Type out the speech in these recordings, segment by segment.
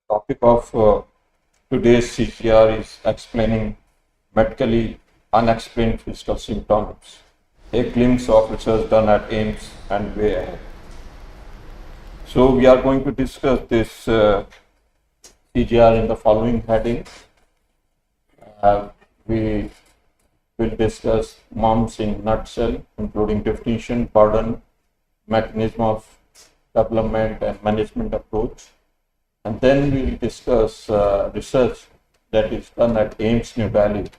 Topic of today's CCR is explaining medically unexplained physical symptoms, a glimpse of research done at AIIMS and way ahead. So we are going to discuss this CGR in the following heading. We will discuss MUMS in nutshell, including definition, burden, mechanism of development and management approach. And then we will discuss research that is done at AIIMS New Delhi,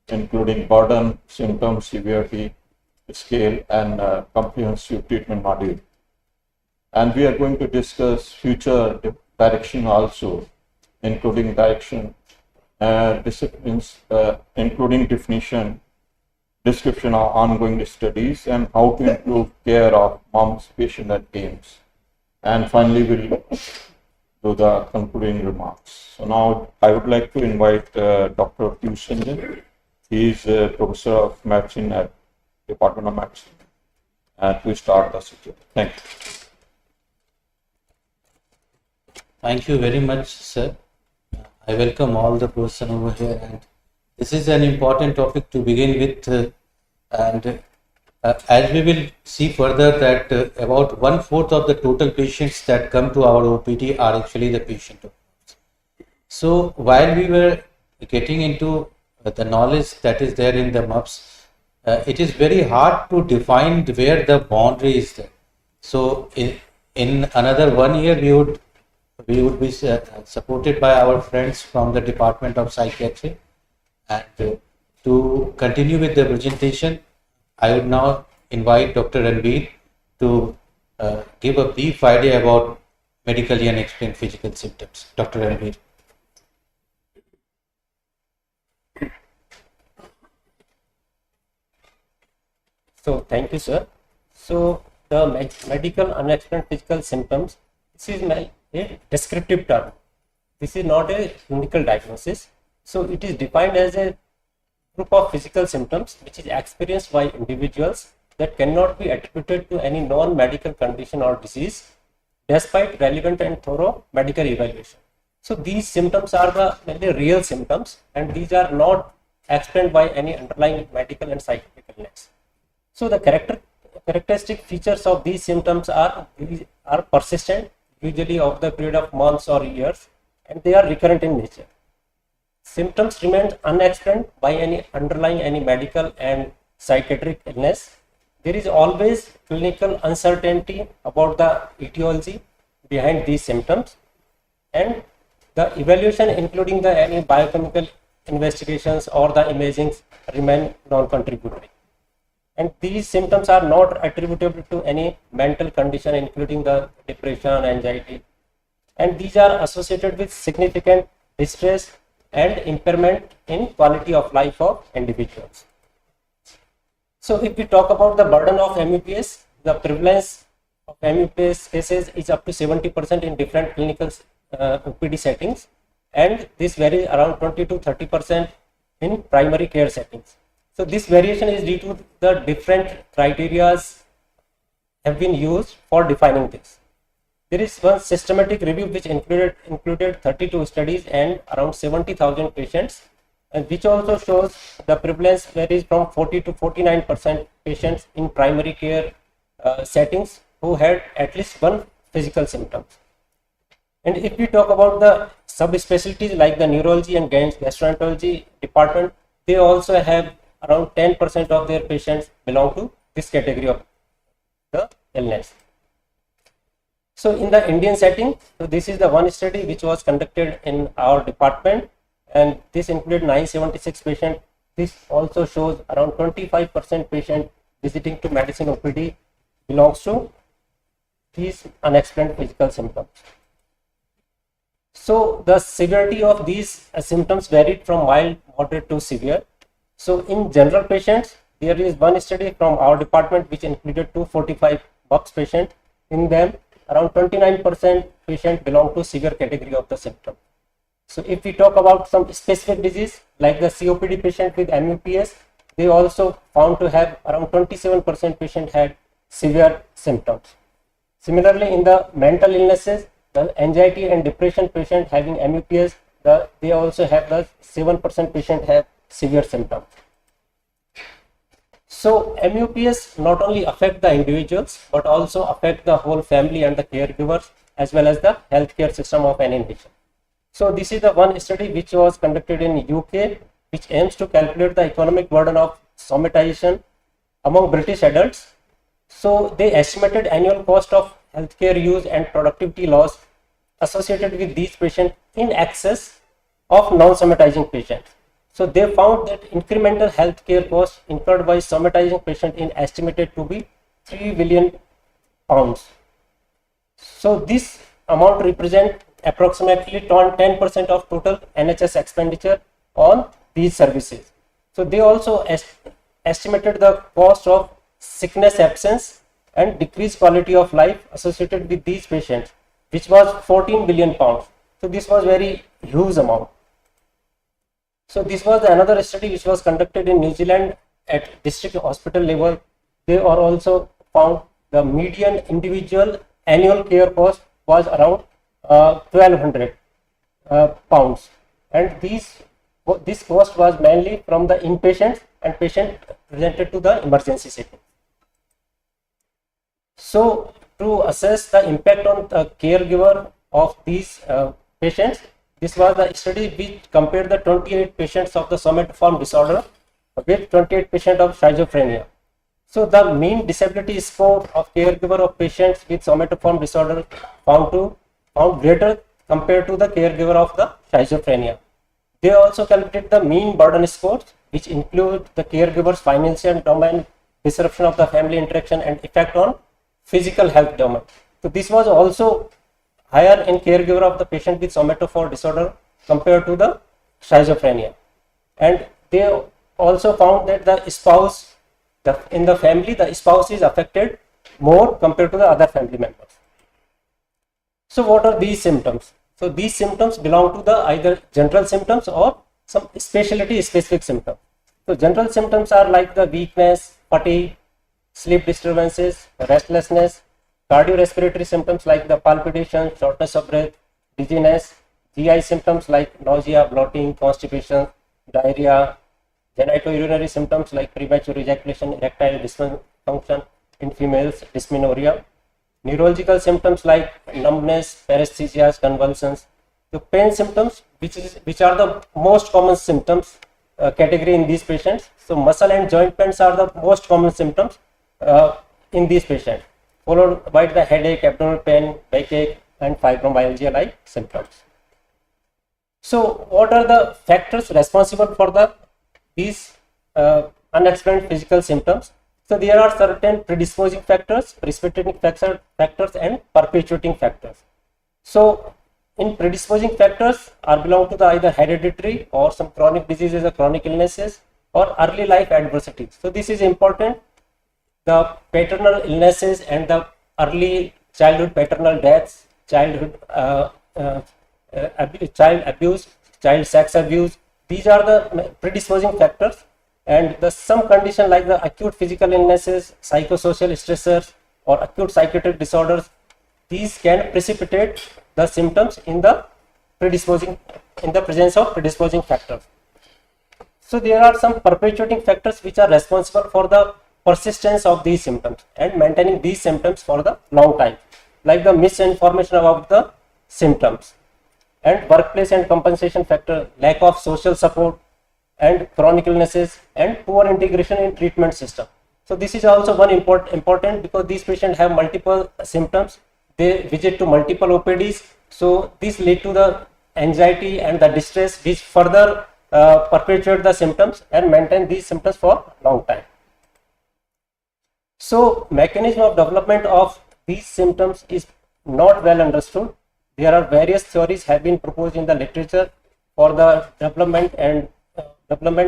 including burden, symptom severity scale, and comprehensive treatment module. And we are going to discuss future direction also, including direction, disciplines, including definition, description of ongoing studies, and how to improve care of MUMS patient at AIIMS. And finally, we'll do the concluding remarks. So now I would like to invite Dr. Piyush Sanjan. He is a professor of medicine at Department of Medicine, to start the session. Thank you. Thank you very much, sir. I welcome all the person over here, and this is an important topic to begin with. As we will see further, that about 1/4 of the total patients that come to our OPD are actually the patient of MUMS. So while we were getting into the knowledge that is there in the MUMS, it is very hard to define where the boundary is there. So in another 1 year, we would be supported by our friends from the Department of Psychiatry. And to continue with the presentation, I would now invite Dr. Ranveer to give a brief idea about medically unexplained physical symptoms. Dr. Ranveer. So thank you, sir. So the medical unexplained physical symptoms, this is a descriptive term. This is not a clinical diagnosis. So it is defined as a group of physical symptoms which is experienced by individuals that cannot be attributed to any non-medical condition or disease despite relevant and thorough medical evaluation. So these symptoms are the real symptoms, and these are not explained by any underlying medical and psychiatric illness. So the characteristic features of these symptoms are persistent, usually of the period of months or years, and they are recurrent in nature. Symptoms remain unexplained by any medical and psychiatric illness. There is always clinical uncertainty about the etiology behind these symptoms, and the evaluation, including any biochemical investigations or the imaging, remain non-contributory. And these symptoms are not attributable to any mental condition, including the depression, anxiety, and these are associated with significant distress and impairment in quality of life of individuals. So if we talk about the burden of MUPS, the prevalence of MUPS cases is up to 70% in different clinical OPD settings, and this varies around 20 to 30% in primary care settings. So this variation is due to the different criterias have been used for defining this. There is one systematic review which included 32 studies and around 70,000 patients, and which also shows the prevalence varies from 40 to 49% patients in primary care settings who had at least one physical symptom. And if we talk about the subspecialties like the neurology and gastroenterology department, they also have around 10% of their patients belong to this category of the illness. So in the Indian setting, so this is the one study which was conducted in our department, and this included 976 patients. This also shows around 25% patient visiting to medicine OPD belongs to these unexplained physical symptoms. So the severity of these symptoms varied from mild, moderate to severe. So in general patients, there is one study from our department which included 245 MUMS patients. In them, around 29% patients belong to severe category of the symptom. So if we talk about some specific disease like the COPD patient with MUPS, they also found to have around 27% patient had severe symptoms. Similarly, in the mental illnesses, the anxiety and depression patient having MUPS, they also have the 7% patient have severe symptoms. So MUPS not only affect the individuals but also affect the whole family and the caregivers as well as the healthcare system of any nation. So this is the one study which was conducted in UK, which aims to calculate the economic burden of somatization among British adults. So they estimated annual cost of healthcare use and productivity loss associated with these patients in excess of non-somatizing patients. So they found that incremental healthcare costs incurred by somatizing patients is estimated to be £3 billion. So this amount represents approximately 10% of total NHS expenditure on these services. So they also estimated the cost of sickness absence and decreased quality of life associated with these patients, which was £14 billion. So this was very huge amount. So this was another study which was conducted in New Zealand at district hospital level. They are also found the median individual annual care cost was around £1,200, and this cost was mainly from the inpatients and patient presented to the emergency setting. So to assess the impact on the caregiver of these patients, this was the study which compared the 28 patients of the somatoform disorder with 28 patients of schizophrenia. So the mean disability score of caregiver of patients with somatoform disorder found greater compared to the caregiver of the schizophrenia. They also calculated the mean burden scores, which include the caregiver's financial domain, disruption of the family interaction, and effect on physical health domain. So this was also higher in caregiver of the patient with somatoform disorder compared to the schizophrenia. And they also found that the spouse, in the family, the spouse is affected more compared to the other family members. So what are these symptoms? So these symptoms belong to the either general symptoms or some specialty specific symptoms. So general symptoms are like the weakness, fatigue, sleep disturbances, restlessness, cardiorespiratory symptoms like the palpitation, shortness of breath, dizziness, GI symptoms like nausea, bloating, constipation, diarrhea, genitourinary symptoms like premature ejaculation, erectile dysfunction in females, dysmenorrhea, neurological symptoms like numbness, paresthesias, convulsions. The pain symptoms, which are the most common symptoms category in these patients. So muscle and joint pains are the most common symptoms in these patients, followed by the headache, abdominal pain, backache, and fibromyalgia like symptoms. So what are the factors responsible for these unexplained physical symptoms? So there are certain predisposing factors, precipitating factors, and perpetuating factors. So in predisposing factors are belong to the either hereditary or some chronic diseases or chronic illnesses or early life adversity. So this is important. The paternal illnesses and the early childhood paternal deaths, child abuse, child sex abuse, these are the predisposing factors. And some condition like the acute physical illnesses, psychosocial stressors, or acute psychiatric disorders, these can precipitate the symptoms in the presence of predisposing factors. So there are some perpetuating factors which are responsible for the persistence of these symptoms and maintaining these symptoms for the long time, like the misinformation about the symptoms, and workplace and compensation factor, lack of social support, and chronic illnesses, and poor integration in treatment system. So this is also one important because these patients have multiple symptoms. They visit to multiple OPDs. So this lead to the anxiety and the distress, which further perpetuate the symptoms and maintain these symptoms for long time. So mechanism of development of these symptoms is not well understood. There are various theories have been proposed in the literature for the development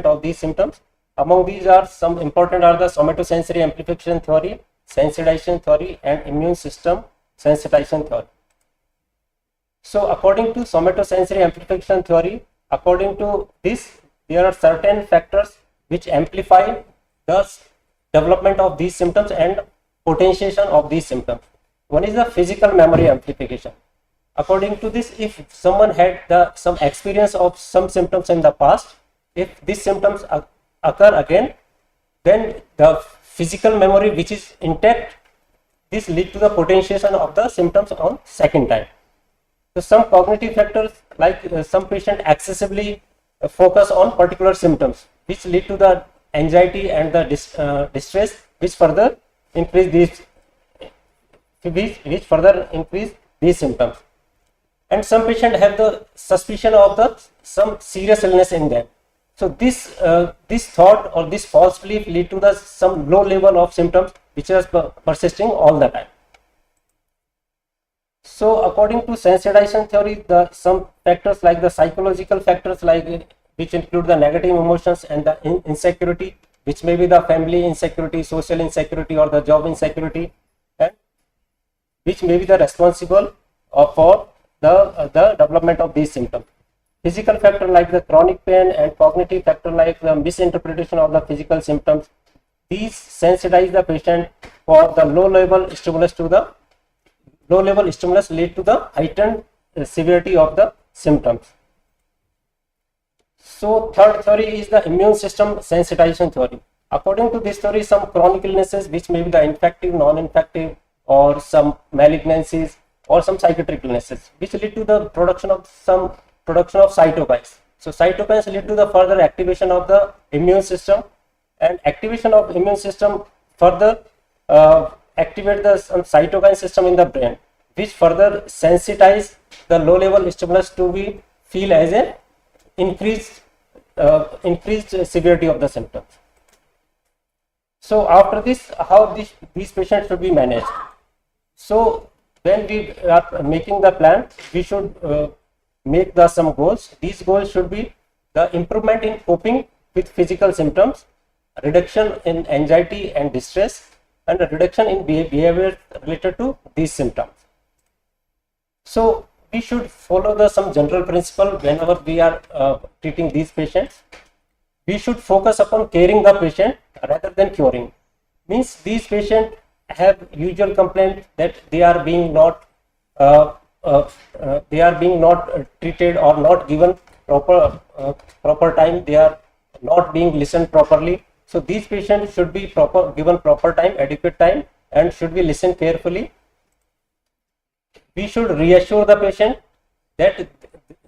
of these symptoms. Among these are some important are the somatosensory amplification theory, sensitization theory, and immune system sensitization theory. So according to somatosensory amplification theory, according to this, there are certain factors which amplify the development of these symptoms and potentiation of these symptoms. One is the physical memory amplification. According to this, if someone had some experience of some symptoms in the past, if these symptoms occur again, then the physical memory which is intact, this lead to the potentiation of the symptoms on second time. So some cognitive factors like some patient excessively focus on particular symptoms, which lead to the anxiety and the distress, which further increase these symptoms. And some patients have the suspicion of some serious illness in them. So this thought or this false belief lead to some low level of symptoms which are persisting all the time. So according to sensitization theory, some factors like the psychological factors which include the negative emotions and the insecurity, which may be the family insecurity, social insecurity, or the job insecurity, and which may be the responsible for the development of these symptoms. Physical factor like the chronic pain and cognitive factor like the misinterpretation of the physical symptoms, these sensitize the patient for the low level stimulus lead to the heightened severity of the symptoms. So third theory is the immune system sensitization theory. According to this theory, some chronic illnesses which may be the infective, non-infective, or some malignancies, or some psychiatric illnesses which lead to the production of cytokines. So cytokines lead to the further activation of the immune system, and activation of immune system further activate some cytokine system in the brain, which further sensitize the low level stimulus to be feel as a increased severity of the symptoms. So after this, how these patients should be managed? So when we are making the plan, we should make some goals. These goals should be the improvement in coping with physical symptoms, reduction in anxiety and distress, and a reduction in behavior related to these symptoms. So we should follow some general principle whenever we are treating these patients. We should focus upon caring the patient rather than curing. Means these patients have usual complaint that they are being not treated or not given proper time. They are not being listened properly. So these patients should be given proper time, adequate time, and should be listened carefully. We should reassure the patient that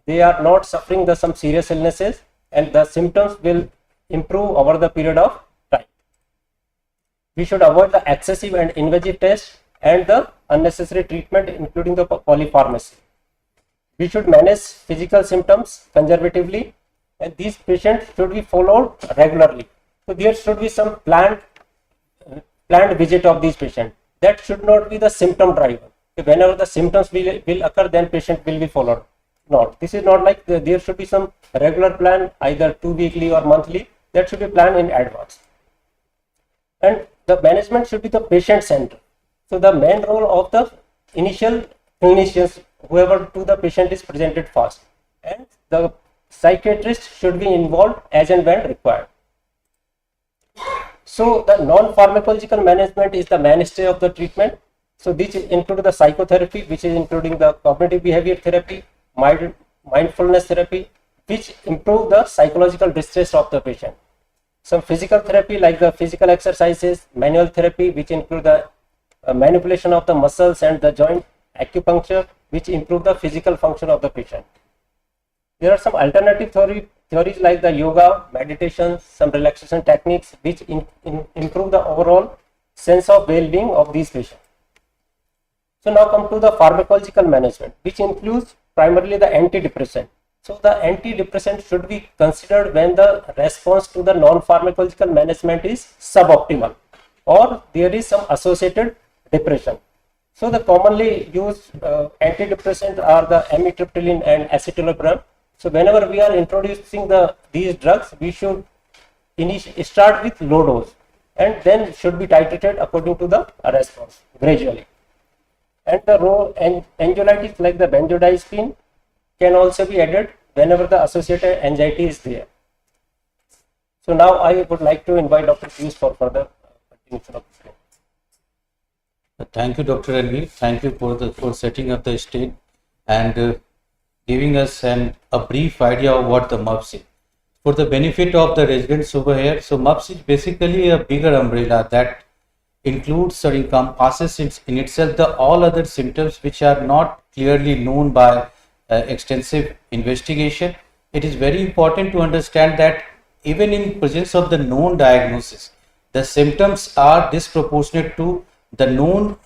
they are not suffering some serious illnesses and the symptoms will improve over the period of time. We should avoid the excessive and invasive tests and the unnecessary treatment, including the polypharmacy. We should manage physical symptoms conservatively, and these patients should be followed regularly. So there should be some planned visit of these patients. That should not be the symptom driver. Whenever the symptoms will occur, then patient will be followed. Not. This is not like there should be some regular plan, either 2 weekly or monthly. That should be planned in advance. And the management should be the patient center. So the main role of the initial clinicians, whoever to the patient is presented first, and the psychiatrist should be involved as and when required. So the non-pharmacological management is the mainstay of the treatment. So these include the psychotherapy, which is including the cognitive behavior therapy, mindfulness therapy, which improve the psychological distress of the patient. Some physical therapy like the physical exercises, manual therapy, which include the manipulation of the muscles and the joint, acupuncture, which improve the physical function of the patient. There are some alternative theories like the yoga, meditation, some relaxation techniques, which improve the overall sense of well-being of these patients. So now come to the pharmacological management, which includes primarily the antidepressant. So the antidepressant should be considered when the response to the non-pharmacological management is suboptimal or there is some associated depression. So the commonly used antidepressants are the amitriptyline and escitalopram. So whenever we are introducing these drugs, we should start with low dose and then should be titrated according to the response gradually. And the anxiolytics like the benzodiazepine can also be added whenever the associated anxiety is there. So now I would like to invite Dr. Piyush for further continuation of this. Thank you, Dr. Ranveer. Thank you for setting up the stage and giving us a brief idea of what the MUPS is. For the benefit of the residents over here, so MUPS is basically a bigger umbrella that includes or encompasses in itself the all other symptoms which are not clearly known by extensive investigation. It is very important to understand that even in presence of the known diagnosis, the symptoms are disproportionate to the known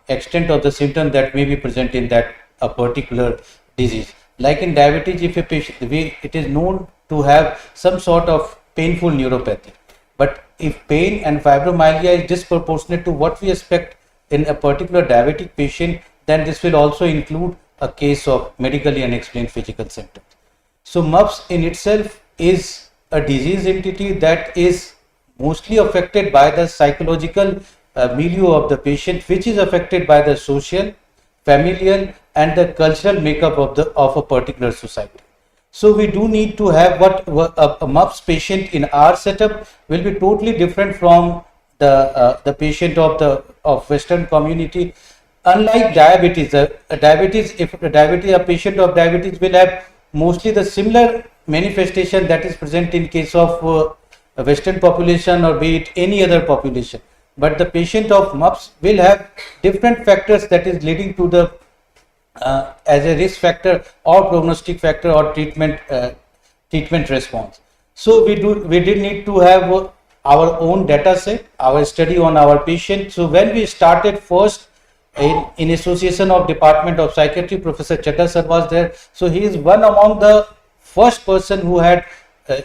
extent of the symptom that may be present in that a particular disease. Like in diabetes, if a patient, it is known to have some sort of painful neuropathy. But if pain and fibromyalgia is disproportionate to what we expect in a particular diabetic patient, then this will also include a case of medically unexplained physical symptoms. So MUPS in itself is a disease entity that is mostly affected by the psychological milieu of the patient, which is affected by the social, familial and the cultural makeup of a particular society. So we do need to have what a MUPS patient in our setup will be totally different from the patient of Western community. Unlike diabetes, a patient of diabetes will have mostly the similar manifestation that is present in case of a Western population or be it any other population. But the patient of MUPS will have different factors that is leading to the as a risk factor or prognostic factor or treatment response. So we did need to have our own data set, our study on our patient. So when we started first in association of Department of Psychiatry, Professor Chadha sir was there. So he is one among the first person who had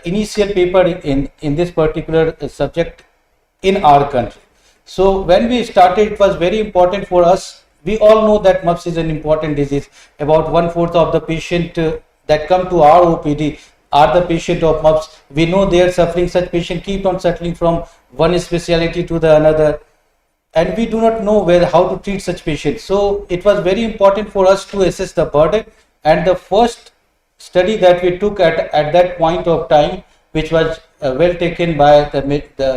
initial paper in this particular subject in our country. So when we started, it was very important for us. We all know that MUPS is an important disease. About 1/4 of the patient that come to our OPD are the patient of MUPS. We know they are suffering. Such patient keep on settling from one specialty to the another, and we do not know how to treat such patients. So it was very important for us to assess the burden, and the first study that we took at that point of time, which was well taken by the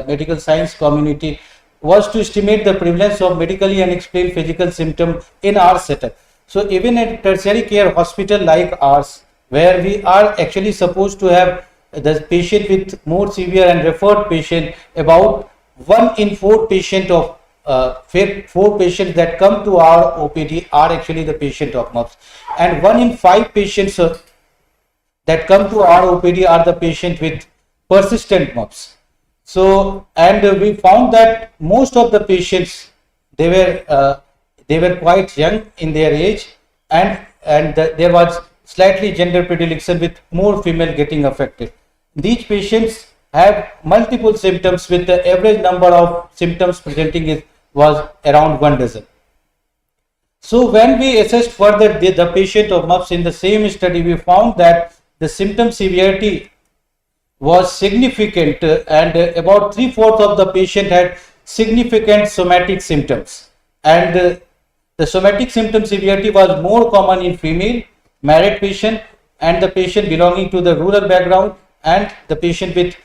medical science community, was to estimate the prevalence of medically unexplained physical symptom in our setup. So even at tertiary care hospital like ours, where we are actually supposed to have the patient with more severe and referred patient, about 1 in 4 patient of 4 patients that come to our OPD are actually the patient of MUPS, and 1 in 5 patients that come to our OPD are the patient with persistent MUPS. So, and we found that most of the patients, they were quite young in their age, and there was slightly gender predilection with more female getting affected. These patients have multiple symptoms, with the average number of symptoms presenting was around 1 dozen. So when we assessed further the patient of MUPS in the same study, we found that the symptom severity was significant, and about 3/4 of the patient had significant somatic symptoms, and the somatic symptom severity was more common in female married patient and the patient belonging to the rural background and the patient with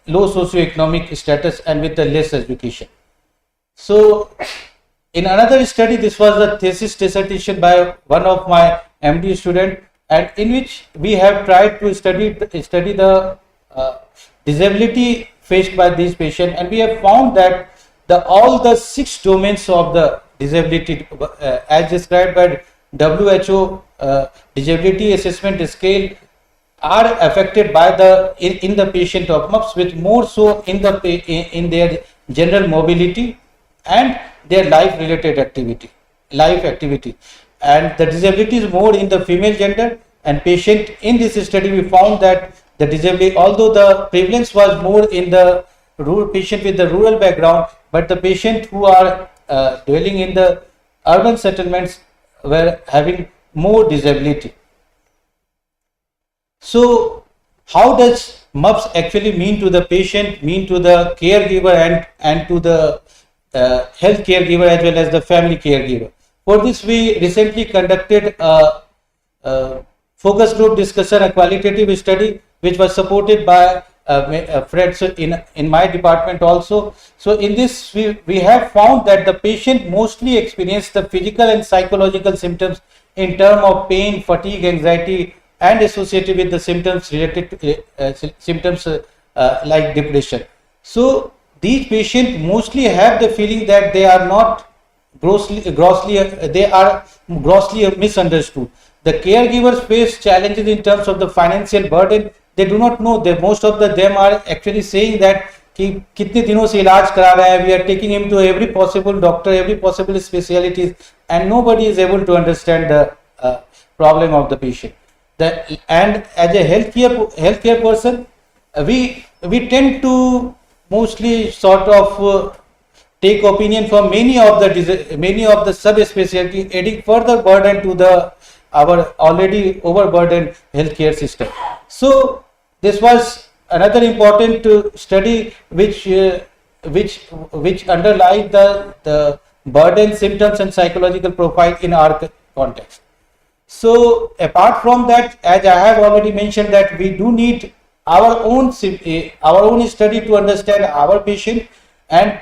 low socioeconomic status and with the less education. So in another study, this was a thesis dissertation by one of my MD student, and in which we have tried to study the disability faced by these patients, and we have found that all the 6 domains of the disability as described by WHO disability assessment scale are affected by in the patient of MUPS, with more so in their general mobility and their life activity, and the disability is more in the female gender. And patient in this study, we found that the disability, although the prevalence was more in the rural patient with the rural background, but the patient who are dwelling in the urban settlements were having more disability. So how does MUPS actually mean to the patient, mean to the caregiver, and to the health caregiver as well as the family caregiver? For this, we recently conducted a focus group discussion, a qualitative study, which was supported by friends in my department also. So in this, we have found that the patient mostly experience the physical and psychological symptoms in term of pain, fatigue, anxiety, and associated with the symptoms related to symptoms like depression. So these patients mostly have the feeling that they are not they are grossly misunderstood. The caregivers face challenges in terms of the financial burden. They do not know. They, most of them are actually saying that कि कितने दिनों से इलाज करा रहा है, we are taking him to every possible doctor, every possible specialties, and nobody is able to understand the problem of the patient. And as a healthcare person, we tend to mostly sort of take opinion from many of the subspecialty, adding further burden to our already overburdened healthcare system. So this was another important study which underlies the burden, symptoms, and psychological profile in our context. So apart from that, as I have already mentioned, that we do need our own study to understand our patient, and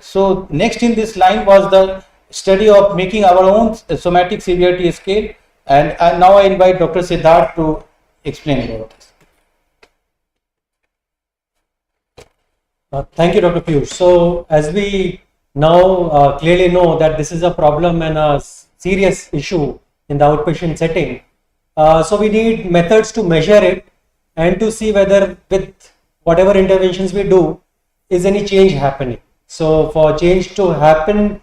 so next in this line was the study of making our own somatic severity scale, and now I invite Dr. Siddharth to explain about this. Thank you, Dr. Piyush. So, as we now clearly know that this is a problem and a serious issue in the outpatient setting, so we need methods to measure it and to see whether with whatever interventions we do, is any change happening. So, for change to happen,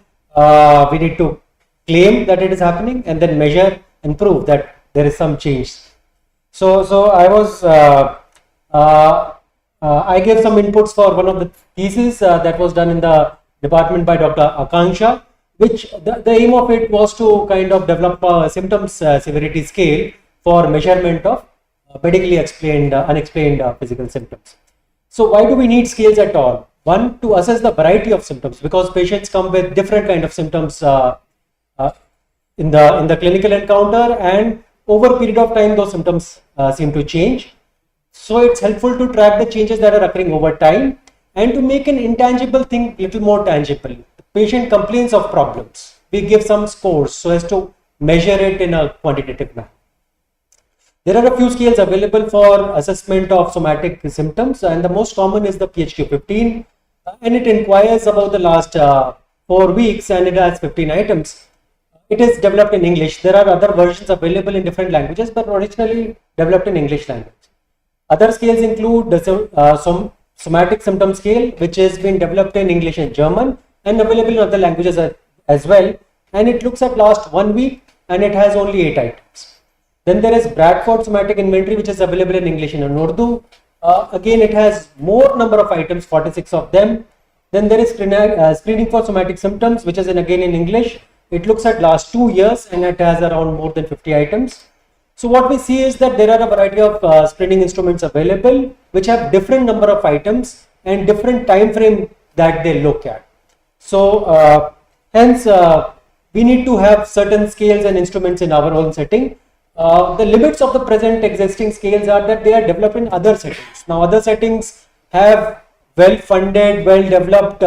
we need to claim that it is happening and then measure and prove that there is some change. So I was I gave some inputs for one of the theses that was done in the department by Dr. Akanksha, which the aim of it was to kind of develop a symptoms severity scale for measurement of medically explained, unexplained physical symptoms. So why do we need scales at all? One, to assess the variety of symptoms, because patients come with different kind of symptoms in the clinical encounter, and over a period of time those symptoms seem to change. So it's helpful to track the changes that are occurring over time and to make an intangible thing little more tangible. The patient complains of problems. We give some scores so as to measure it in a quantitative manner. There are a few scales available for assessment of somatic symptoms, and the most common is the PHQ-15, and it inquires about the last 4 weeks, and it has 15 items. It is developed in English. There are other versions available in different languages, but originally developed in English language. Other scales include the somatic symptom scale, which has been developed in English and German and available in other languages as well, and it looks at last 1 week and it has only 8 items. Then there is Bradford somatic inventory, which is available in English and in Urdu. Again, it has more number of items, 46 of them. Then there is screening for somatic symptoms, which is again in English. It looks at last 2 years and it has around more than 50 items. So what we see is that there are a variety of screening instruments available which have different number of items and different time frame that they look at. So hence we need to have certain scales and instruments in our own setting. The limits of the present existing scales are that they are developed in other settings. Now other settings have well-funded, well-developed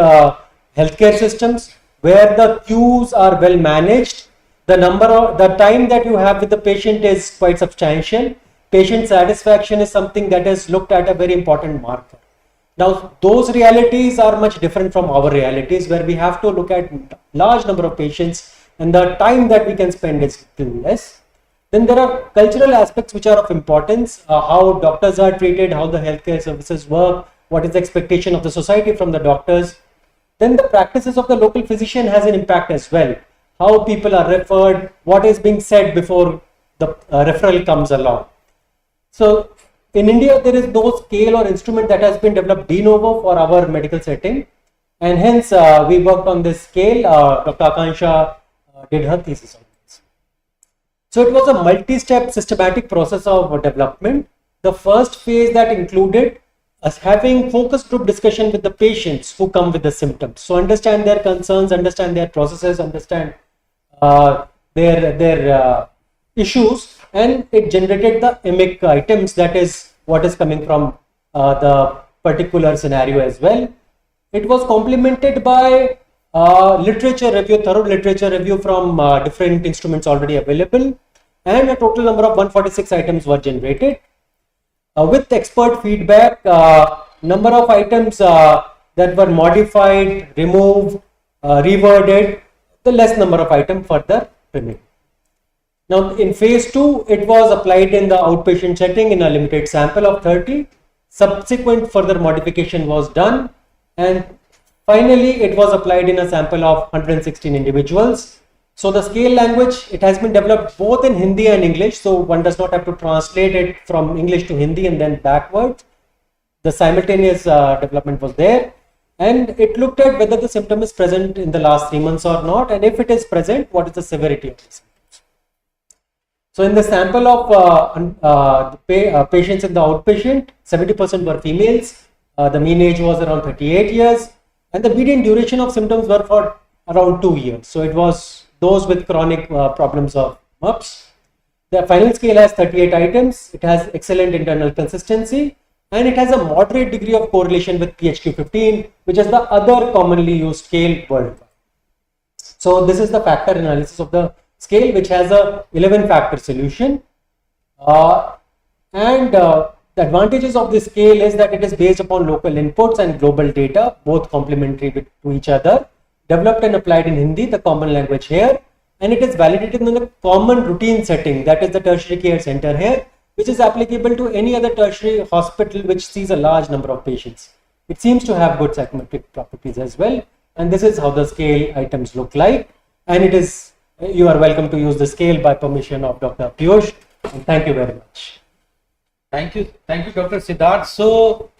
healthcare systems where the queues are well managed. The time that you have with the patient is quite substantial. Patient satisfaction is something that is looked at a very important marker. Now those realities are much different from our realities, where we have to look at large number of patients and the time that we can spend is little less. Then there are cultural aspects which are of importance, how doctors are treated, how the healthcare services work, what is the expectation of the society from the doctors. Then the practices of the local physician has an impact as well. How people are referred, what is being said before the referral comes along. So in India, there is no scale or instrument that has been developed de novo for our medical setting, and hence we worked on this scale. Dr. Akanksha did her thesis on this. So it was a multi-step systematic process of development. The first phase that included us having focus group discussion with the patients who come with the symptoms. So understand their concerns, understand their processes, understand their issues, and it generated the EMIC items, that is what is coming from the particular scenario as well. It was complemented by literature review, thorough literature review from different instruments already available, and a total number of 146 items were generated. With expert feedback, number of items that were modified, removed, reworded, the less number of items further remained. Now in phase 2, it was applied in the outpatient setting in a limited sample of 30. Subsequent further modification was done, and finally it was applied in a sample of 116 individuals. So the scale language, it has been developed both in Hindi and English, so one does not have to translate it from English to Hindi and then backwards. The simultaneous development was there, and it looked at whether the symptom is present in the last 3 months or not, and if it is present, what is the severity of the symptoms. So in the sample of patients in the outpatient, 70% were females. The mean age was around 38 years, and the median duration of symptoms were for around 2 years. So it was those with chronic problems of MUPS. The final scale has 38 items. It has excellent internal consistency, and it has a moderate degree of correlation with PHQ-15, which is the other commonly used scale worldwide. So this is the factor analysis of the scale, which has a 11 factor solution, and the advantages of this scale is that it is based upon local inputs and global data, both complementary to each other, developed and applied in Hindi, the common language here, and it is validated in a common routine setting, that is the tertiary care center here, which is applicable to any other tertiary hospital which sees a large number of patients. It seems to have good psychometric properties as well, and this is how the scale items look like, and it is, you are welcome to use the scale by permission of Dr. Piyush, and thank you very much. Thank you, Dr. Siddharth. So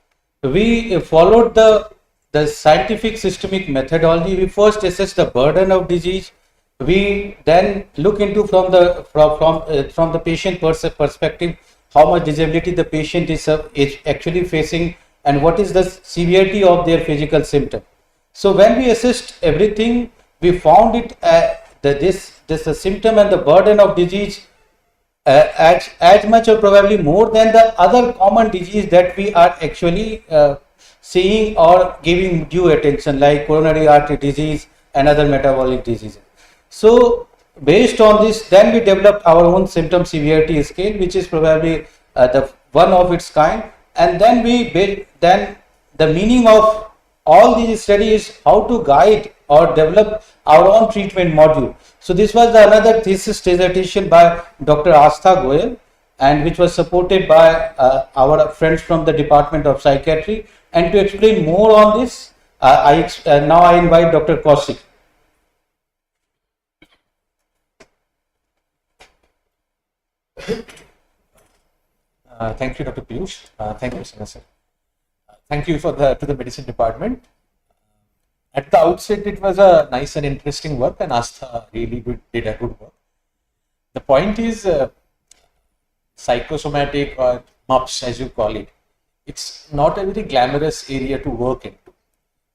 we followed the scientific systemic methodology. We first assess the burden of disease. We then look into from the patient perspective, how much disability the patient is actually facing, and what is the severity of their physical symptom. So when we assessed everything, we found it that this symptom and the burden of disease as much or probably more than the other common disease that we are actually seeing or giving due attention, like coronary artery disease and other metabolic diseases. So based on this, then we developed our own symptom severity scale, which is probably the one of its kind, and then we built, then the meaning of all these studies, how to guide or develop our own treatment module. So this was another thesis dissertation by Dr. Astha Goyal, and which was supported by our friends from the Department of Psychiatry. And to explain more on this, now I invite Dr. Kaushik. Thank you, Dr. Piyush. Thank you, Sir. Thank you to the medicine department. At the outset, it was a nice and interesting work, and Astha really did a good work. The point is, psychosomatic or MUPS, as you call it, it's not a very glamorous area to work into,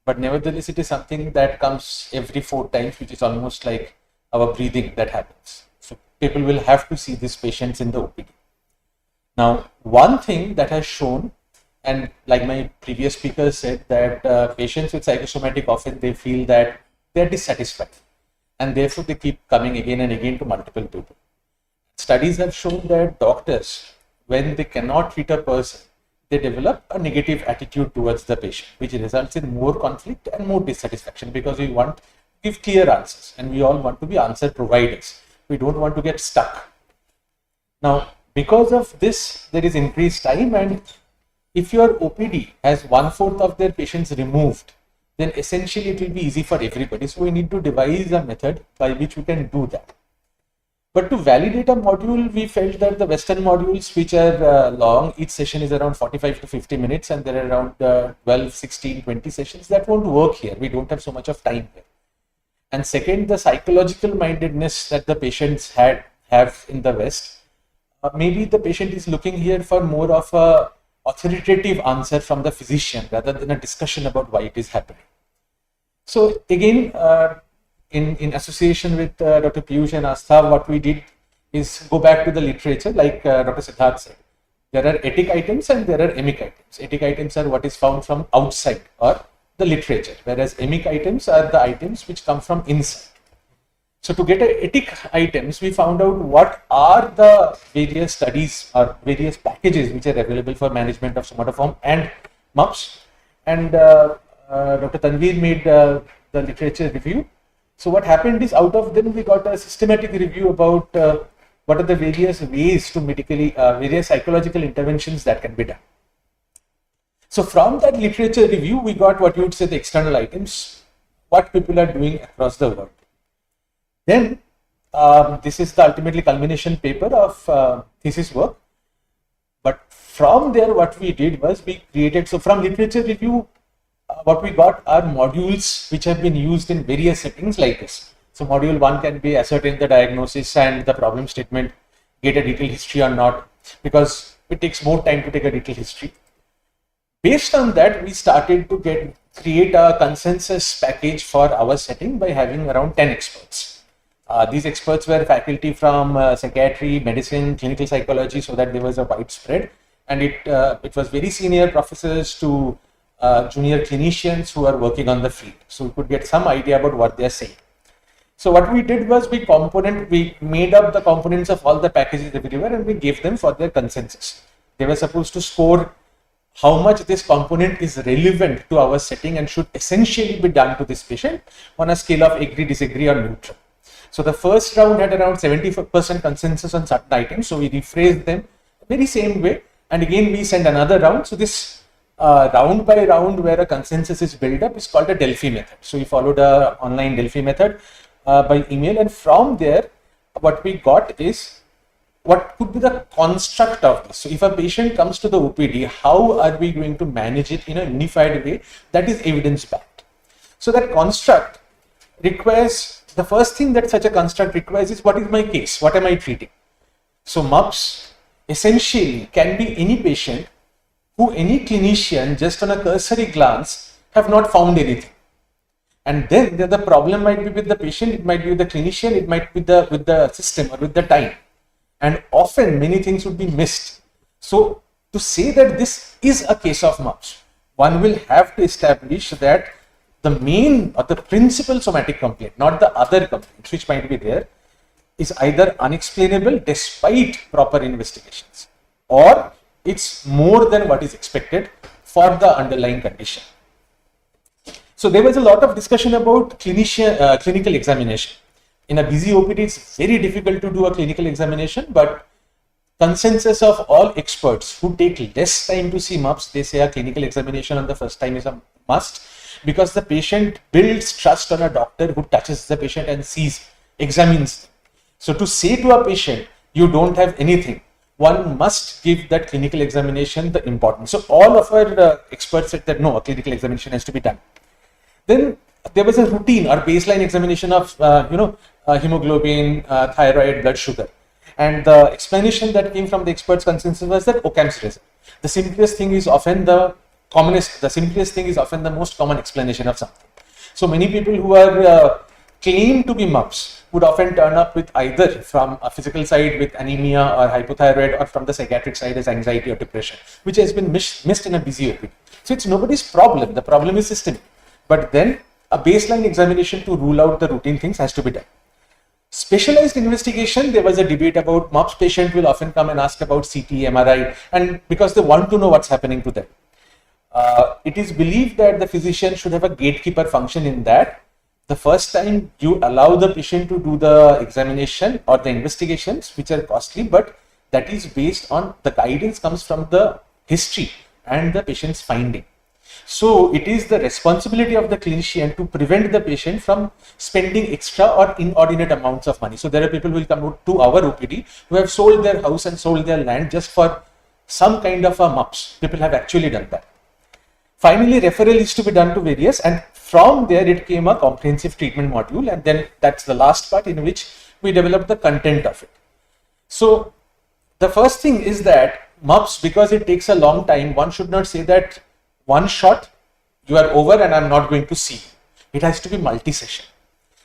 but nevertheless, it is something that comes every 4 times, which is almost like our breathing that happens. So people will have to see these patients in the OPD. Now, one thing that has shown, and like my previous speaker said, that patients with psychosomatic, often they feel that they are dissatisfied, and therefore they keep coming again and again to multiple people. Studies have shown that doctors, when they cannot treat a person, they develop a negative attitude towards the patient, which results in more conflict and more dissatisfaction, because we want to give clear answers, and we all want to be answer providers. We don't want to get stuck. Now, because of this, there is increased time, and if your OPD has 1/4 of their patients removed, then essentially it will be easy for everybody. So we need to devise a method by which we can do that. But to validate a module, we felt that the Western modules, which are long, each session is around 45 to 50 minutes, and there are around 12, 16, 20 sessions, that won't work here. We don't have so much of time here. And second, the psychological mindedness that the patients have in the West, maybe the patient is looking here for more of a authoritative answer from the physician rather than a discussion about why it is happening. So again, in association with Dr. Piyush and Astha, what we did is go back to the literature, like Dr. Siddharth said. There are etic items and there are emic items. Etic items are what is found from outside or the literature, whereas emic items are the items which come from inside. So to get a etic items, we found out what are the various studies or various packages which are available for management of somatoform and MUPS. And Dr. Tanveer made the literature review. So what happened is, out of them we got a systematic review about what are the various ways to medically, various psychological interventions that can be done. So from that literature review, we got what you would say the external items, what people are doing across the world. Then this is the ultimately culmination paper of thesis work. But from there, what we did was we created, so from literature review, what we got are modules which have been used in various settings like this. So module 1 can be ascertain the diagnosis and the problem statement, get a detailed history or not, because it takes more time to take a detailed history. Based on that, we started to create a consensus package for our setting by having around 10 experts. These experts were faculty from psychiatry, medicine, clinical psychology, so that there was a widespread, and it was very senior professors to junior clinicians who are working on the field. So we could get some idea about what they are saying. So what we did was we made up the components of all the packages everywhere and we gave them for their consensus. They were supposed to score how much this component is relevant to our setting and should essentially be done to this patient on a scale of agree, disagree or neutral. So the first round had around 70% consensus on certain items. So we rephrased them very same way. And again, we send another round. So this round by round where a consensus is built up is called a Delphi method. So we followed a online Delphi method by email. And from there, what we got is what could be the construct of this. So if a patient comes to the OPD, how are we going to manage it in a unified way that is evidence backed? So that construct requires, the first thing that such a construct requires is, what is my case? What am I treating? So MUPS essentially can be any patient who any clinician just on a cursory glance have not found anything. And then the problem might be with the patient, it might be with the clinician, it might be with the system or with the time. And often many things would be missed. So to say that this is a case of MUPS, one will have to establish that the main or the principal somatic complaint, not the other complaints which might be there, is either unexplainable despite proper investigations, or it's more than what is expected for the underlying condition. So there was a lot of discussion about clinical examination. In a busy OPD, it's very difficult to do a clinical examination, but consensus of all experts who take less time to see MUPS, they say a clinical examination on the first time is a must, because the patient builds trust on a doctor who touches the patient and sees, examines them. So to say to a patient, you don't have anything, one must give that clinical examination the importance. So all of our experts said that no, a clinical examination has to be done. Then there was a routine or baseline examination of hemoglobin, thyroid, blood sugar. And the explanation that came from the experts' consensus was that Occam's razor. The simplest thing is often the most common explanation of something. So many people who are claimed to be MUPS would often turn up with either from a physical side with anemia or hypothyroid, or from the psychiatric side as anxiety or depression, which has been missed in a busy OPD. So it's nobody's problem. The problem is systemic. But then a baseline examination to rule out the routine things has to be done. Specialized investigation, there was a debate about MUPS patient will often come and ask about CT, MRI, and because they want to know what's happening to them. It is believed that the physician should have a gatekeeper function in that the first time you allow the patient to do the examination or the investigations, which are costly, but that is based on the guidance comes from the history and the patient's finding. So it is the responsibility of the clinician to prevent the patient from spending extra or inordinate amounts of money. So there are people who will come to our OPD who have sold their house and sold their land just for some kind of a MUPS. People have actually done that. Finally, referral is to be done to various, and from there it came a comprehensive treatment module, and then that's the last part in which we developed the content of it. So the first thing is that MUPS, because it takes a long time, one should not say that one shot, you are over and I'm not going to see. It has to be multi-session.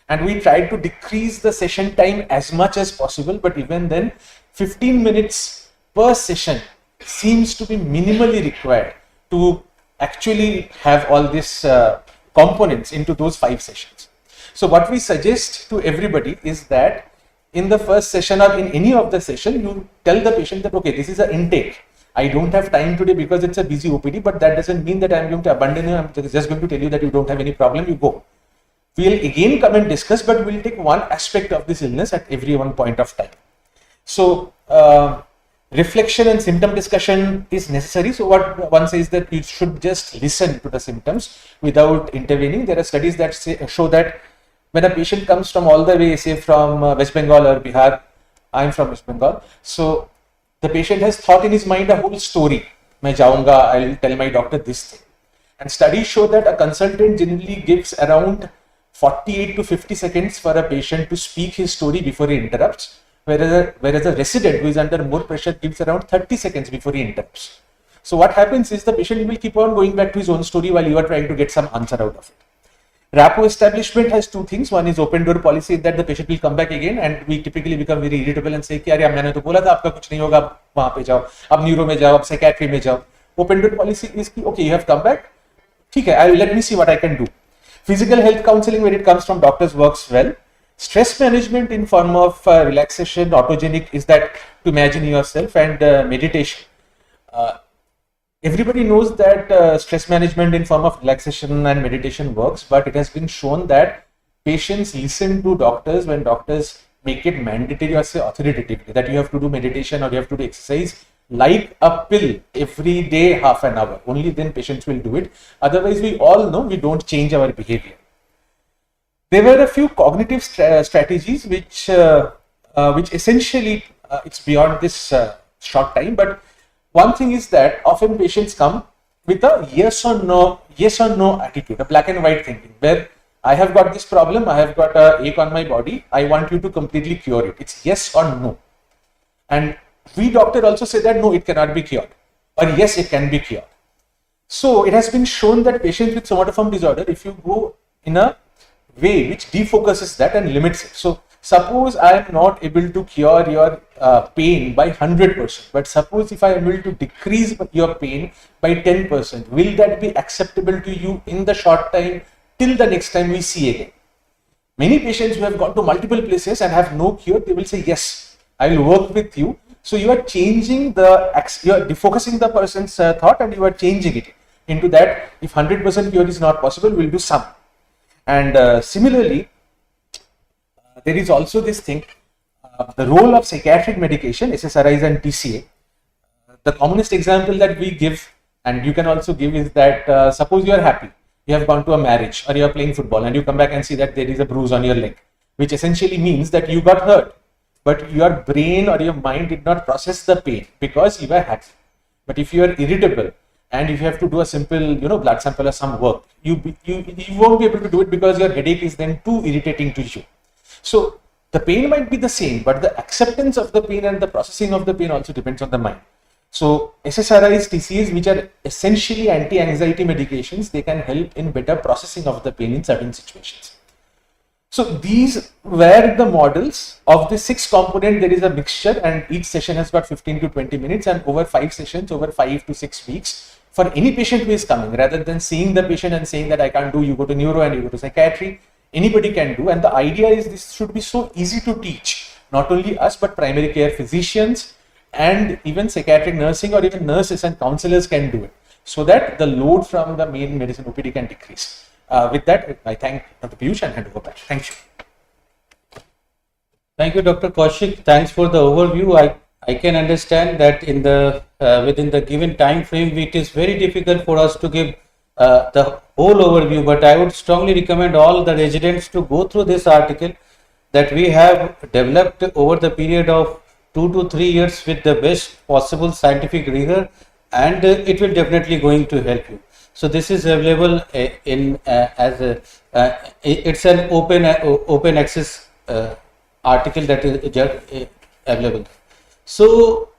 And we tried to decrease the session time as much as possible, but even then 15 minutes per session seems to be minimally required to actually have all these components into those 5 sessions. So what we suggest to everybody is that in the first session or in any of the session, you tell the patient that, okay, this is an intake. I don't have time today because it's a busy OPD, but that doesn't mean that I'm going to abandon you. I'm just going to tell you that you don't have any problem, you go. We'll again come and discuss, but we'll take one aspect of this illness at every one point of time. So reflection and symptom discussion is necessary. So what one says that you should just listen to the symptoms without intervening. There are studies that show that when a patient comes from all the way, say from West Bengal or Bihar, I'm from West Bengal. So the patient has thought in his mind a whole story. Main jaunga, I'll tell my doctor this thing. And studies show that a consultant generally gives around 48 to 50 seconds for a patient to speak his story before he interrupts, whereas a resident who is under more pressure gives around 30 seconds before he interrupts. So what happens is the patient will keep on going back to his own story while you are trying to get some answer out of it. Rapport establishment has 2 things. One is open door policy, that the patient will come back again, and we typically become very irritable and say, "Arey, मैंने तो बोला था आपका कुछ नहीं होगा, आप वहाँ पे जाओ, अब न्यूरो में जाओ, अब psychiatry में जाओ." Open door policy is कि, okay, you have come back, ठीक है, let me see what I can do. Physical health counseling when it comes from doctors works well. Stress management in form of relaxation, autogenic is that to imagine yourself, and meditation. Everybody knows that stress management in form of relaxation and meditation works, but it has been shown that patients listen to doctors when doctors make it mandatory or say authoritatively that you have to do meditation or you have to do exercise like a pill every day, half an hour. Only then patients will do it. Otherwise, we all know we don't change our behavior. There were a few cognitive strategies which essentially it's beyond this short time, but one thing is that often patients come with a yes or no attitude, a black and white thinking, where I have got this problem, I have got a ache on my body, I want you to completely cure it. It's yes or no. And we doctor also say that no, it cannot be cured, or yes, it can be cured. So it has been shown that patients with somatoform disorder, if you go in a way which defocuses that and limits it. So suppose I am not able to cure your pain by 100%, but suppose if I am able to decrease your pain by 10%, will that be acceptable to you in the short time till the next time we see again? Many patients who have gone to multiple places and have no cure, they will say, yes, I will work with you. So you are changing you are defocusing the person's thought and you are changing it into that if 100% cure is not possible, we'll do some. And similarly, there is also this thing, the role of psychiatric medication, SSRIs and TCA. The commonest example that we give, and you can also give, is that suppose you are happy, you have gone to a marriage or you are playing football and you come back and see that there is a bruise on your leg, which essentially means that you got hurt, but your brain or your mind did not process the pain because you were happy. But if you are irritable and if you have to do a simple, blood sample or some work, you won't be able to do it because your headache is then too irritating to you. So the pain might be the same, but the acceptance of the pain and the processing of the pain also depends on the mind. So SSRIs, TCAs, which are essentially anti-anxiety medications, they can help in better processing of the pain in certain situations. So these were the models of the 6 component. There is a mixture and each session has got 15 to 20 minutes and over 5 sessions, over 5 to 6 weeks for any patient who is coming, rather than seeing the patient and saying that I can't do, you go to neuro and you go to psychiatry. Anybody can do, and the idea is this should be so easy to teach, not only us but primary care physicians and even psychiatric nursing or even nurses and counselors can do it, so that the load from the main medicine OPD can decrease. With that, I thank Dr. Piyush and hand over back. Thank you. Thank you, Dr. Kaushik. Thanks for the overview. I can understand that in the within the given time frame, it is very difficult for us to give the whole overview, but I would strongly recommend all the residents to go through this article that we have developed over the period of 2 to 3 years with the best possible scientific rigor, and it will definitely going to help you. So this is available in it's an open access article that is available. So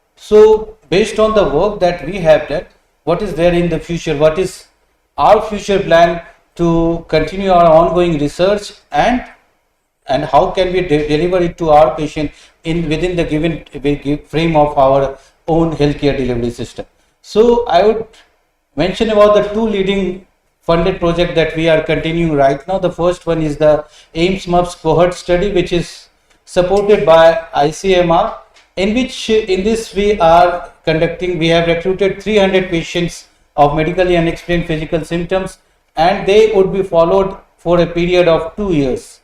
based on the work that we have done, what is there in the future? What is our future plan to continue our ongoing research, and how can we deliver it to our patient within the given frame of our own healthcare delivery system? So I would mention about the two leading funded project that we are continuing right now. The first one is the AIIMS MUPS cohort study, which is supported by ICMR, in which in this we have recruited 300 patients of medically unexplained physical symptoms, and they would be followed for a period of 2 years.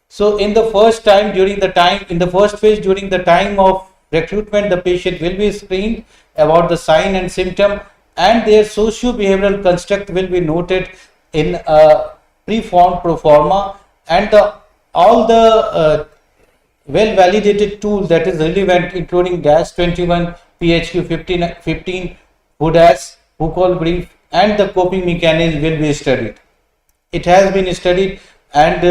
So in the first phase, during the time of recruitment, the patient will be screened about the sign and symptom, and their socio-behavioral construct will be noted in a preformed pro forma, and all the well-validated tools that is relevant, including DAS21, PHQ 15, HUDAS, Hucol brief, and the coping mechanism will be studied. It has been studied, and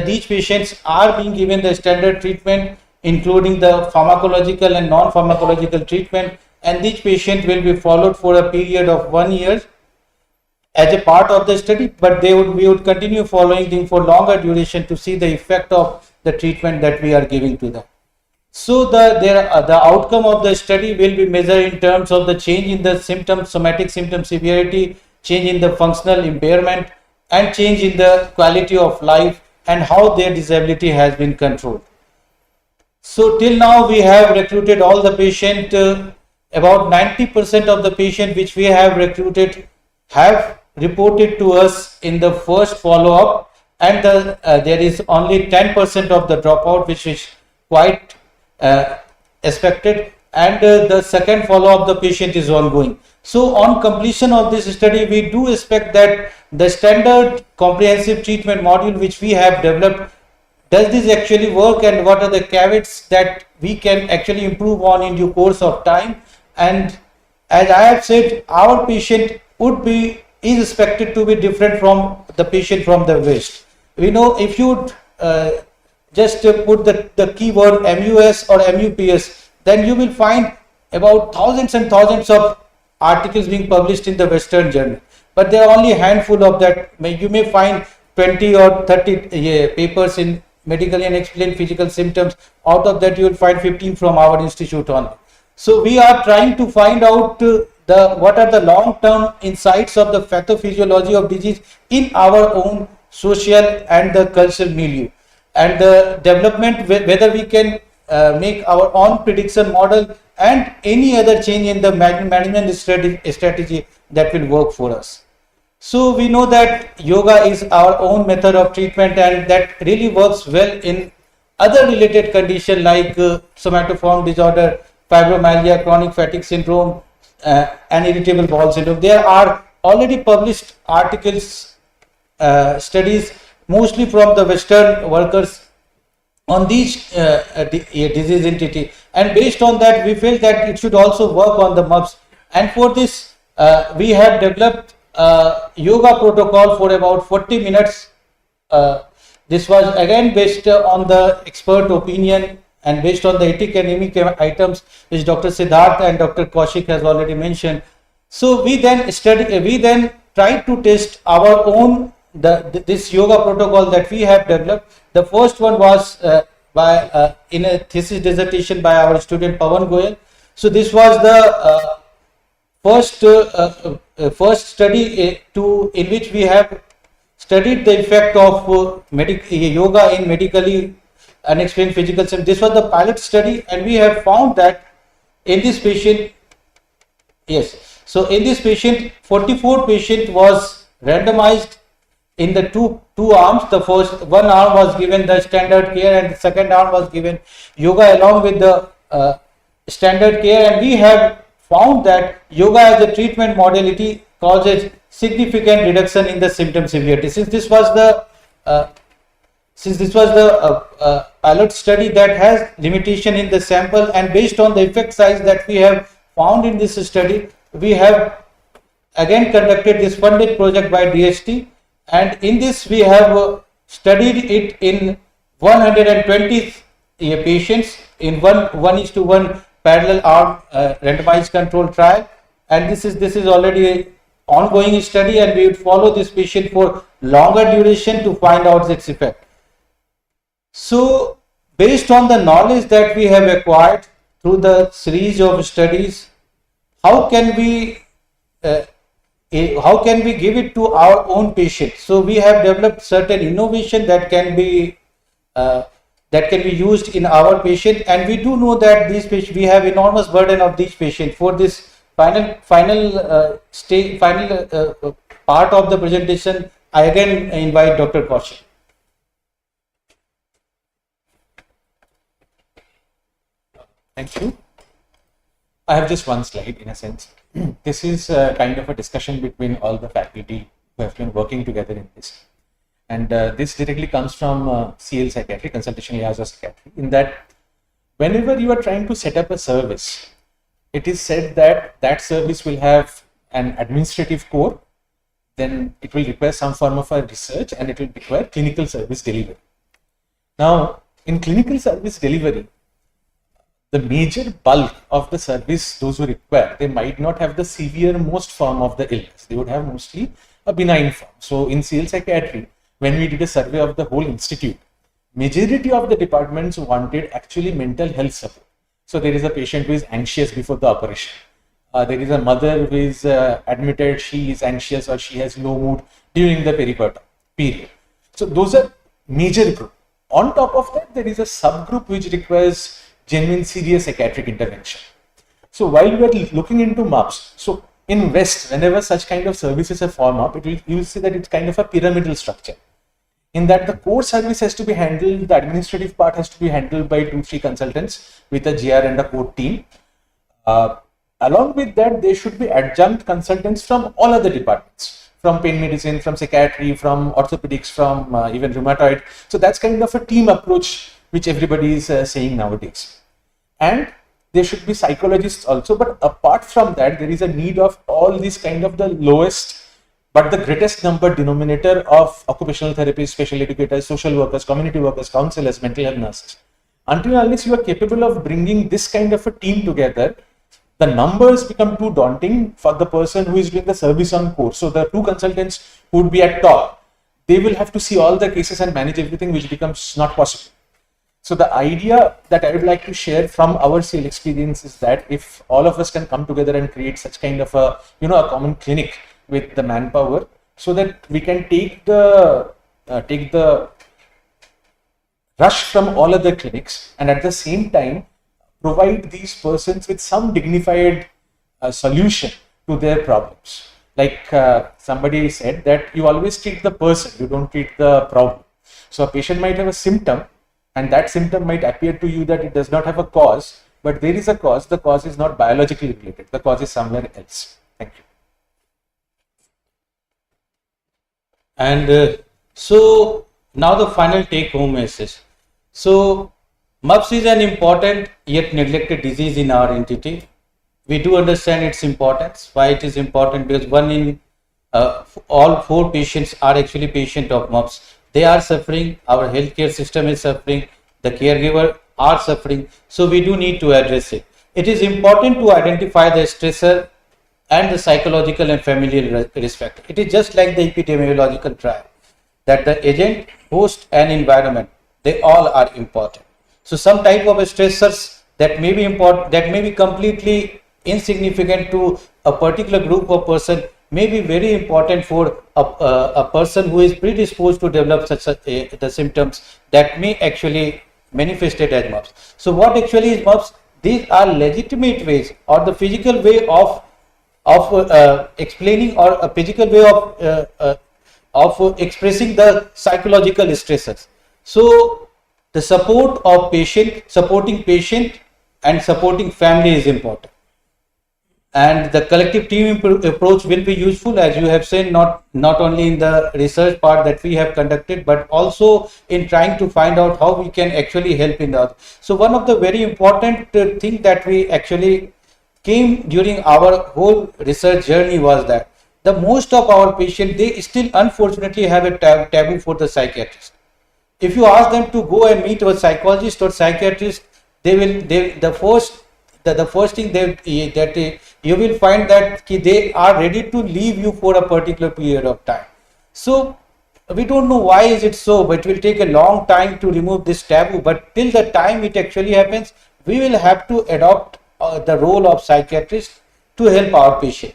these patients are being given the standard treatment, including the pharmacological and non-pharmacological treatment, and each patient will be followed for a period of 1 year as a part of the study, but we would continue following them for longer duration to see the effect of the treatment that we are giving to them. So the outcome of the study will be measured in terms of the change in the somatic symptom severity, change in the functional impairment, and change in the quality of life, and how their disability has been controlled. So till now we have recruited all the patient, about 90% of the patient which we have recruited have reported to us in the first follow-up, and there is only 10% of the dropout, which is quite expected, and the second follow-up the patient is ongoing. So on completion of this study, we do expect that the standard comprehensive treatment module which we have developed, does this actually work, and what are the caveats that we can actually improve on in due course of time. And as I have said, our patient is expected to be different from the patient from the West. We know if you just put the keyword MUS or MUPS, then you will find about thousands and thousands of articles being published in the Western journal, but there are only a handful of that. You may find 20 or 30 papers in medically unexplained physical symptoms. Out of that, you will find 15 from our institute only. So we are trying to find out what are the long-term insights of the pathophysiology of disease in our own social and the cultural milieu, and the development, whether we can make our own prediction model and any other change in the management strategy that will work for us. So we know that yoga is our own method of treatment, and that really works well in other related conditions like somatoform disorder, fibromyalgia, chronic fatigue syndrome, and irritable bowel syndrome. There are already published articles, studies, mostly from the Western workers, on these disease entity, and based on that we felt that it should also work on the MUPS, and for this we have developed yoga protocol for about 40 minutes. This was again based on the expert opinion and based on the ethic and emic items which Dr. Siddharth and Dr. Kaushik has already mentioned. So we then tried to test our own this yoga protocol that we have developed. The first one was in a thesis dissertation by our student Pawan Goyal. So this was the first study in which we have studied the effect of yoga in medically unexplained physical symptoms. This was the pilot study, and we have found that in this patient, so in this patient, 44 patient was randomized in the two arms. The first one arm was given the standard care, and the second arm was given yoga along with the standard care, and we have found that yoga as a treatment modality causes significant reduction in the symptom severity. Since this was the pilot study that has limitation in the sample, and based on the effect size that we have found in this study, we have again conducted this funded project by DST, and in this we have studied it in 120 patients in 1:1 parallel arm randomized control trial, and this is already a ongoing study, and we would follow this patient for longer duration to find out its effect. So based on the knowledge that we have acquired through the series of studies, how can we how can we give it to our own patients? So we have developed certain innovation that can be used in our patient, and we do know that these patients, we have enormous burden of these patients. For this final stage, final part of the presentation, I again invite Dr. Kaushik. Thank you. I have just one slide in a sense. This is kind of a discussion between all the faculty who have been working together in this. And this directly comes from CL Psychiatry, Consultation Liaison Psychiatry, in that whenever you are trying to set up a service, it is said that that service will have an administrative core, then it will require some form of a research, and it will require clinical service delivery. Now, in clinical service delivery, the major bulk of the service, those who require, they might not have the severe most form of the illness. They would have mostly a benign form. So in CL Psychiatry, when we did a survey of the whole institute, majority of the departments wanted actually mental health support. So there is a patient who is anxious before the operation. There is a mother who is admitted, she is anxious or she has low mood during the peripartum period. So those are major group. On top of that, there is a subgroup which requires genuine serious psychiatric intervention. So while we are looking into MUPS, so in West, whenever such kind of services are formed up, you will see that it's kind of a pyramidal structure. In that the core service has to be handled, the administrative part has to be handled by 2-3 consultants with a GR and a core team. Along with that, there should be adjunct consultants from all other departments, from pain medicine, from psychiatry, from orthopedics, from even rheumatoid. So that's kind of a team approach which everybody is saying nowadays. And there should be psychologists also, but apart from that, there is a need of all these kind of the lowest but the greatest number denominator of occupational therapists, special educators, social workers, community workers, counselors, mental health nurses. Until unless you are capable of bringing this kind of a team together, the numbers become too daunting for the person who is doing the service on course. So the 2 consultants who would be at top, they will have to see all the cases and manage everything, which becomes not possible. So the idea that I would like to share from our CL experience is that if all of us can come together and create such kind of a, a common clinic with the manpower, so that we can take the rush from all other clinics, and at the same time provide these persons with some dignified solution to their problems. Like somebody said that you always treat the person, you don't treat the problem. So a patient might have a symptom, and that symptom might appear to you that it does not have a cause, but there is a cause. The cause is not biologically related. The cause is somewhere else. Thank you. And so now the final take home message. So MUPS is an important yet neglected disease in our entity. We do understand its importance. Why it is important? Because one in all 4 patients are actually patient of MUPS. They are suffering. Our healthcare system is suffering. The caregiver are suffering. So we do need to address it. It is important to identify the stressor and the psychological and familial risk factor. It is just like the epidemiological trial, that the agent, host and environment, they all are important. So some type of stressors that may be important, that may be completely insignificant to a particular group of person, may be very important for a person who is predisposed to develop such the symptoms that may actually manifested as MUPS. So what actually is MUPS? These are legitimate ways or the physical way of explaining, or a physical way of expressing the psychological stressors. So the support of patient, supporting patient and supporting family is important. And the collective team approach will be useful, as you have said, not only in the research part that we have conducted, but also in trying to find out how we can actually help in the other. So one of the very important thing that we actually came during our whole research journey was that the most of our patients, they still unfortunately have a taboo for the psychiatrist. If you ask them to go and meet a psychologist or psychiatrist, the first thing that you will find that they are ready to leave you for a particular period of time. So we don't know why is it so, but it will take a long time to remove this taboo. But till the time it actually happens, we will have to adopt the role of psychiatrist to help our patient.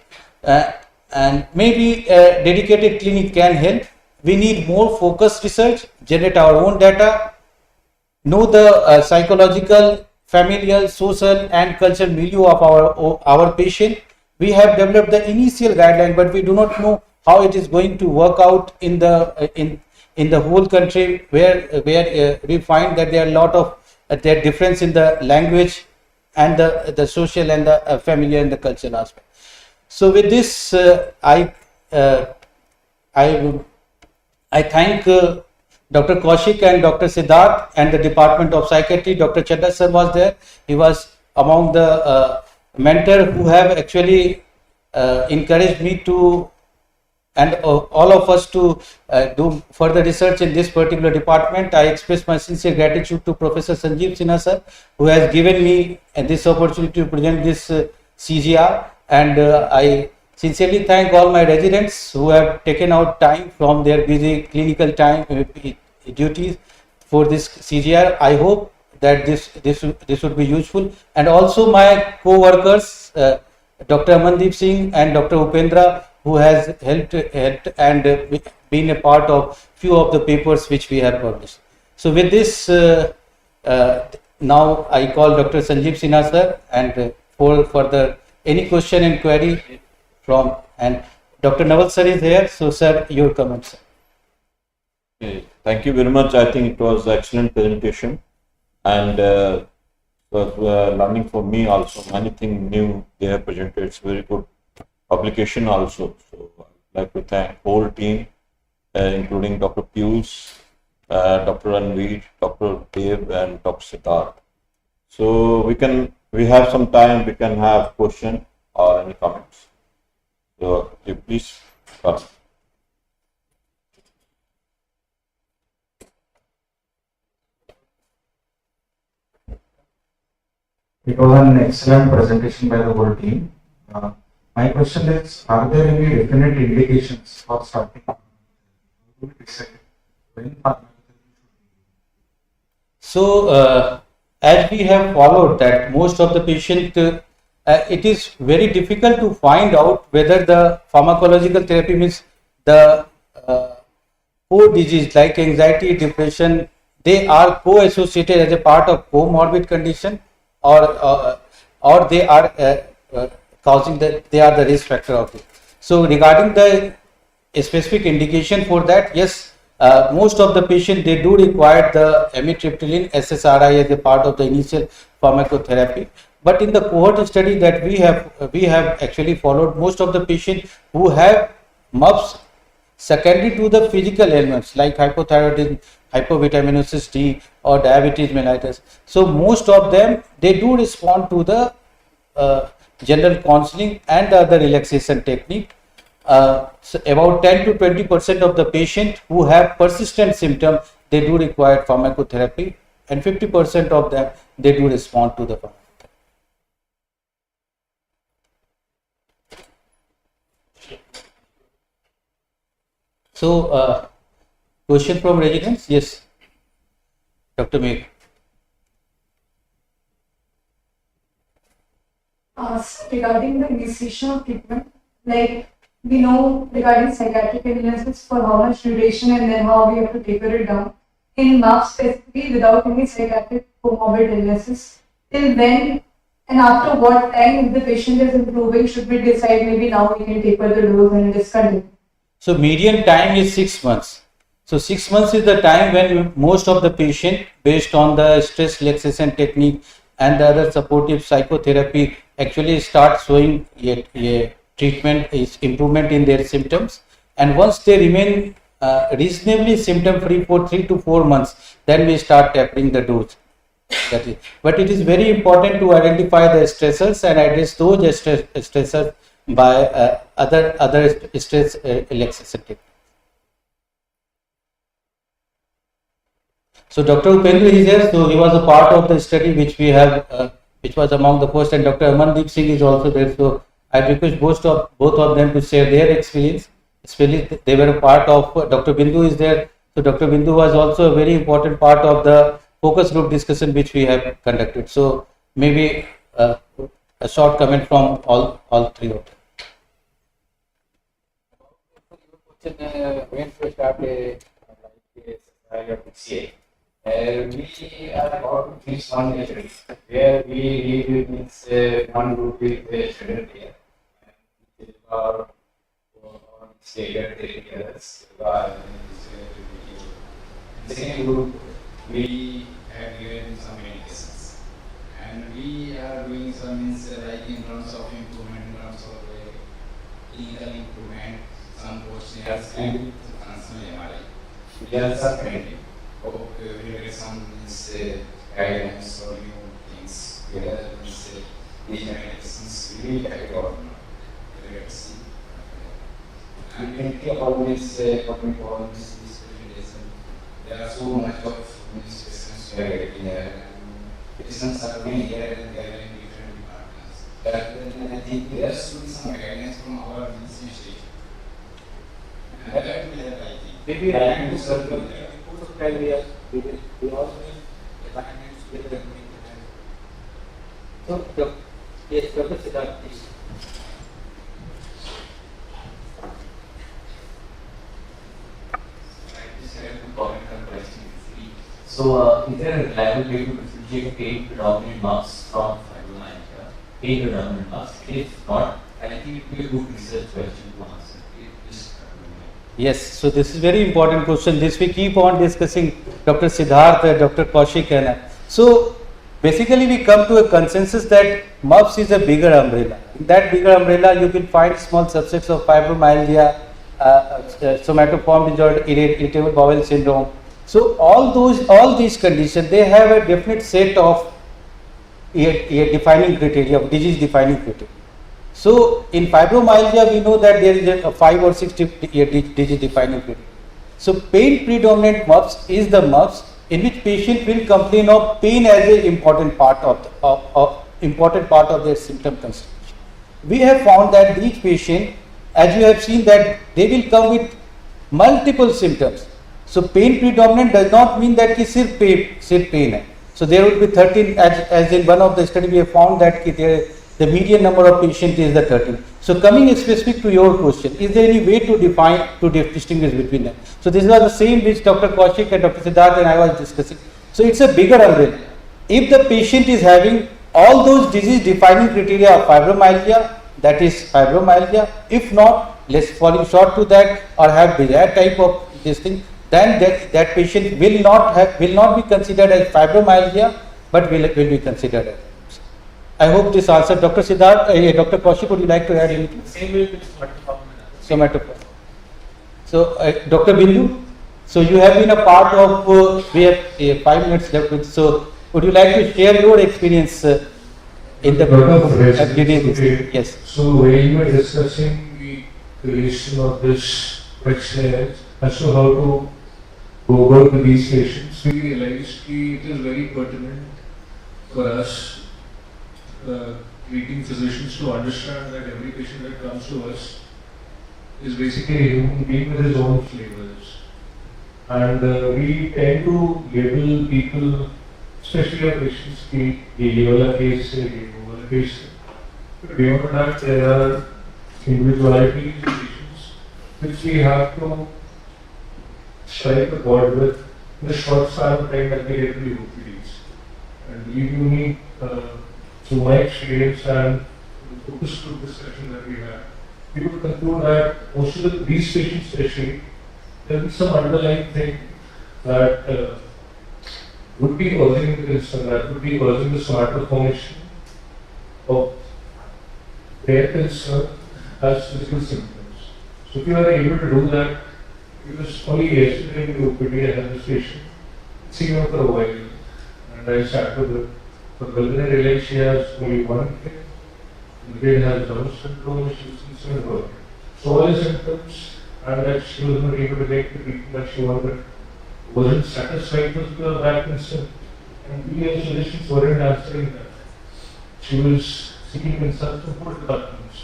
and maybe a dedicated clinic can help. We need more focused research, generate our own data, know the psychological, familial, social and cultural milieu of our patient. We have developed the initial guideline, but we do not know how it is going to work out in the whole country, where we find that there are a lot of there difference in the language and the social and the familiar and the cultural aspect. So with this, I thank Dr. Kaushik and Dr. Siddharth and the Department of Psychiatry. Dr. Chadda sir was there. He was among the mentor who have actually encouraged me to, and all of us to do further research in this particular department. I express my sincere gratitude to Professor Sanjeev Sinha sir, who has given me this opportunity to present this CGR, and I sincerely thank all my residents who have taken out time from their busy clinical time duties for this CGR. I hope that this would be useful, and also my co-workers, Dr. Amandeep Singh and Dr. Upendra, who has helped and been a part of few of the papers which we have published. So with this, now I call Dr. Sanjeev Sinha sir, and for further any question and query from, and Dr. Naval sir is here. So sir, your comments. Okay, thank you very much. I think it was excellent presentation, and was learning for me also. Anything new they have presented. It's very good publication also. So I'd like to thank whole team, including Dr. Pius, Dr. Ranveer, Dr. Dev, and Dr. Siddharth. So we have some time. We can have question or any comments. So you please start. It was an excellent presentation by the whole team. My question is, are there any definite indications for starting? So, as we have followed that most of the patient, it is very difficult to find out whether the pharmacological therapy means the core disease like anxiety, depression, they are co-associated as a part of comorbid condition, or they are causing they are the risk factor of it. So regarding the specific indication for that, yes, most of the patient they do require the amitriptyline SSRI as a part of the initial pharmacotherapy. But in the cohort study that we have actually followed, most of the patients who have MUPS secondary to the physical ailments like hypothyroidism, hypovitaminosis D, or diabetes mellitus. So most of them they do respond to the general counseling and the other relaxation technique. So about 10 to 20% of the patient who have persistent symptoms, they do require pharmacotherapy, and 50% of them they do respond to the pharmacotherapy. So, question from residents? Yes, Dr. Meg. Regarding the initiation of treatment, like we know regarding psychiatric illnesses for how much duration and then how we have to taper it down. In MAP specifically, without any psychiatric comorbid illnesses, till when and after what time, if the patient is improving, should we decide maybe now we can taper the dose and discontinue? So median time is 6 months. So 6 months is the time when most of the patient, based on the stress relaxation technique and the other supportive psychotherapy, actually start showing a treatment is improvement in their symptoms. And once they remain reasonably symptom free for 3 to 4 months, then we start tapering the dose. That is. But it is very important to identify the stressors and address those stressors by other stress relaxation techniques. So Dr. Upendra is here, so he was a part of the study which we have, which was among the first, and Dr. Amandeep Singh is also there. So I request both of them to share their experience. Especially they were a part of, Dr. Bindu is there. So Dr. Bindu was also a very important part of the focus group discussion which we have conducted. So maybe a short comment from all three of them. when we start a like a PCA, we are about to finish one year where we read means one group with a student here. And our stated areas the second group we have given some medications and we are doing some means like in terms of improvement, in terms of clinical improvement, some posters and functional MRI. We are subtrending. Hope we will get some means guidance or new things whether means these medications will affect or not. Let's see. And when we always talking about this presentation, there are so much of questions we are getting here. Questions are coming here and there in different departments. But I think there should be some guidance from our institution. And that will help, I think. Maybe I to circle there. Most of the time we also need assignments with the So, yes, Dr. Siddharth, please. So, is there a reliable way to differentiate pain predominant marks from fibromyalgia? Pain predominant marks? If not, I think it will be a good research question to answer. Yes, so this is very important question. This we keep on discussing, Dr. Siddharth, Dr. Kaushik and I. So basically we come to a consensus that MUPS is a bigger umbrella. In that bigger umbrella you will find small subsets of fibromyalgia, somatoform disorder, irritable bowel syndrome. So all these conditions, they have a definite set of defining criteria, disease defining criteria. So in fibromyalgia, we know that there is a 5 or 6 disease defining criteria. So pain predominant MUPS is the MUPS in which patient will complain of pain as an important part of their symptom constitution. We have found that each patient, as you have seen, that they will come with multiple symptoms. So pain predominant does not mean that ki sirf pain hai. So there would be 13, as in one of the study we have found that the median number of patients is the 13. So coming specific to your question, is there any way to distinguish between them? So this was the same which Dr. Kaushik and Dr. Siddharth and I was discussing. So it's a bigger umbrella. If the patient is having all those disease defining criteria of fibromyalgia, that is fibromyalgia. If not, less falling short to that or have desired type of this thing, then that patient will not be considered as fibromyalgia, but will be considered as. I hope this answered. Dr. Siddharth, Dr. Kaushik, would you like to add anything? Same way with Somatoform. So, Dr. Bindu, so you have been a part of, we have 5 minutes left with, so would you like to share your experience in the Yes. So when you were discussing the creation of this questionnaire as to how to go about with these patients, we realized that it is very pertinent for us treating physicians to understand that every patient that comes to us is basically a human being with his own flavors. And we tend to label people, especially our patients, ये वाला case है, ये वो वाला case है. But beyond that, there are individualities in patients which we have to strike a chord with in the short span of time that we get to the OPDs. And we do need, through my experience and the focus group discussion that we had, we would conclude that most of these patients especially, there will be some underlying thing that would be causing this and that would be causing the somatic formation of their concern as physical symptoms. So if you are able to do that, because only yesterday in the OPD I had this patient, seen her for a while, and I sat with her. For pulmonary relay, she has only one thing. The kid has Down syndrome, she was concerned about it. So all the symptoms, and that she was not able to take the treatment that she wanted, wasn't satisfied with that concern. And we as physicians weren't answering that. She was seeking consult from 4 departments.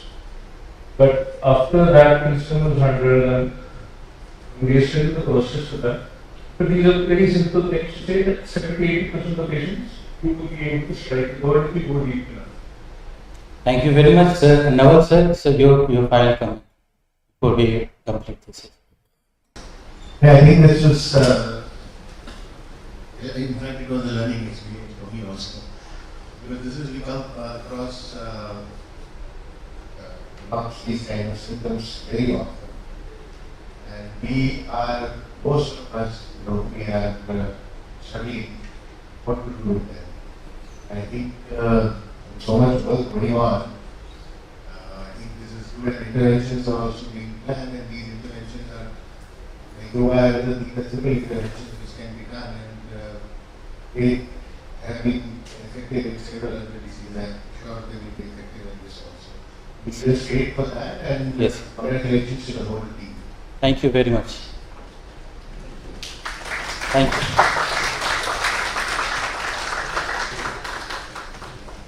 But after that concern was handled, and we are still in the process of that. But these are very simple things to say that 70-80% of the patients you will be able to strike the word if you go deep enough. Thank you very much, sir. Nawal sir, so your file come before we complete this. Yeah, I think this was. In fact, it was a learning experience for me also. Because this is we come across these kind of symptoms very often. And we are, most of us, we are struggling what to do with them. I think so much work going on. I think this is good, and interventions are also being planned, and these interventions are require the simple interventions which can be done, and they have been effective in several other diseases. I'm sure they will be effective in this also. We just wait for that, and Yes. congratulations to the whole team. Thank you very much. Thank you.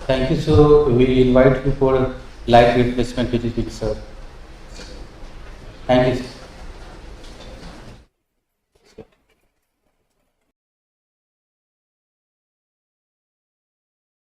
Thank you. So we invite you for light replacement which is being served. Thank you.